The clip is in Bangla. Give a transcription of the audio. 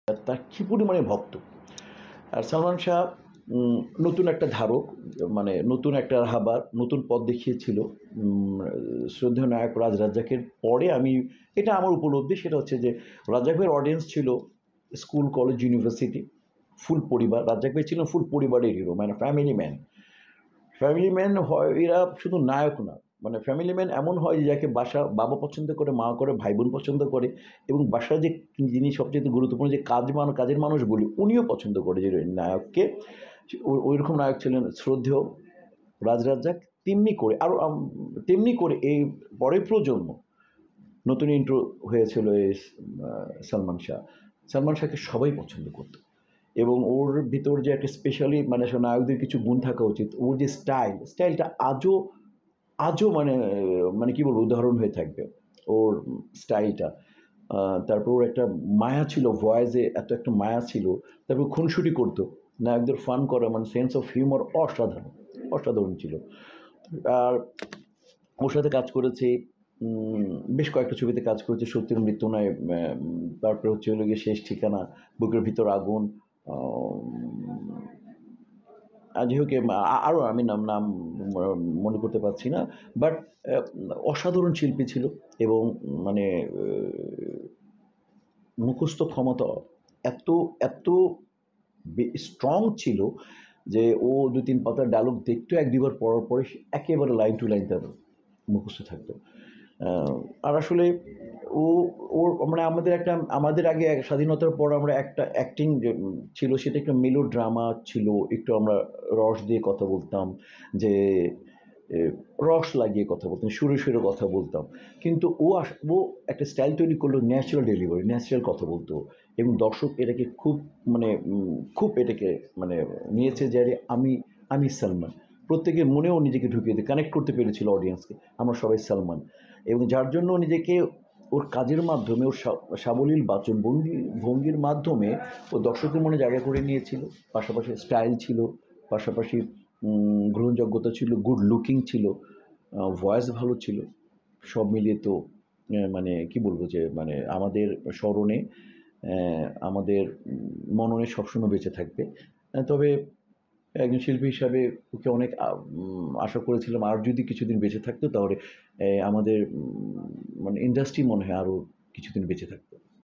তার কী পরিমাণে ভক্ত। আর সালমান শাহ নতুন একটা ধারক, মানে নতুন একটা রাহাবার, নতুন পথ দেখিয়েছিল। শ্রদ্ধেয় নায়ক রাজ রাজ্জাকের পরে আমি, এটা আমার উপলব্ধি, সেটা হচ্ছে যে রাজ্জাক ভাইয়ের অডিয়েন্স ছিল স্কুল, কলেজ, ইউনিভার্সিটি, ফুল পরিবার। রাজ্জাক ভাই ছিলেন ফুল পরিবারের হিরো, মানে ফ্যামিলি ম্যান। ফ্যামিলি ম্যান হয় এরা, শুধু নায়ক না, মানে ফ্যামিলি ম্যান এমন হয় যে যাকে বাবা পছন্দ করে, মা করে, ভাই বোন পছন্দ করে, এবং বাসার যে যিনি সবচেয়ে গুরুত্বপূর্ণ যে কাজের মানুষ বলি, উনিও পছন্দ করে যে নায়ককে। ওই রকম নায়ক ছিলেন শ্রদ্ধেয় রাজ রাজ্জাক। তেমনি করে আরও তেমনি করে এই পরের প্রজন্ম নতুন ইন্ট্রো হয়েছিল এই সালমান শাহ। সালমান শাহকে সবাই পছন্দ করতো, এবং ওর ভিতর যে একটা স্পেশালি, মানে নায়কদের কিছু গুণ থাকা উচিত। ওর যে স্টাইলটা আজও আজও মানে, মানে কী বলবো, উদাহরণ হয়ে থাকবে ওর স্টাইলটা। তারপর ওর একটা মায়া ছিল, ভয়েসে এত একটা মায়া ছিল। তারপর খুনসুটি করতো, নায়কদের ফান করা, মানে সেন্স অফ হিউমার অসাধারণ, অসাধারণ ছিল। আর ওর সাথে কাজ করেছি, বেশ কয়েকটা ছবিতে কাজ করেছি। সত্যের মৃত্যু নয়, তারপরে হচ্ছে হলো গিয়ে শেষ ঠিকানা, বুকের ভিতর আগুন, যাই হোক, আরও আমি নাম নাম মনে করতে পারছি না। বাট অসাধারণ শিল্পী ছিল, এবং মানে মুখস্থ ক্ষমতা এত এত স্ট্রং ছিল যে ও ২-৩ পাতার ডায়লগ দেখতো, ১-২ বার পড়ার পরে একেবারে লাইন টু লাইন তার মুখস্থ থাকতো। আর আসলে ও ওর মানে আমাদের আগে স্বাধীনতার পর আমরা একটা অ্যাক্টিং যে ছিল, সেটা একটা মেলো ড্রামা ছিল। একটু আমরা রস দিয়ে কথা বলতাম, যে রস লাগিয়ে কথা বলতাম, সুরে সুরে কথা বলতাম। কিন্তু ও একটা স্টাইল তৈরি করলো, ন্যাচারাল ডেলিভারি, ন্যাচারাল কথা বলতো, এবং দর্শক এটাকে খুব মানে খুব এটাকে মানে নিয়েছে যে আরে আমি সালমান। প্রত্যেকের মনেও নিজেকে ঢুকিয়ে দিয়ে কানেক্ট করতে পেরেছিল অডিয়েন্সকে, আমরা সবাই সালমান। এবং যার জন্য নিজেকে ওর কাজের মাধ্যমে, ওর সাবলীল বাচন ভঙ্গির মাধ্যমে ও দর্শকের মনে জায়গা করে নিয়েছিল। পাশাপাশি স্টাইল ছিল, পাশাপাশি গ্রহণযোগ্যতা ছিল, গুড লুকিং ছিল, ভয়েস ভালো ছিল। সব মিলিয়ে তো মানে কি বলবো, যে মানে আমাদের স্মরণে, আমাদের মননে সবসময় বেঁচে থাকবে। তবে একজন শিল্পী হিসাবে ওকে অনেক আশা করেছিলাম আর যদি কিছুদিন বেঁচে থাকতো, তাহলে আমাদের মানে ইন্ডাস্ট্রি মনে হয় আরও কিছুদিন বেঁচে থাকতো।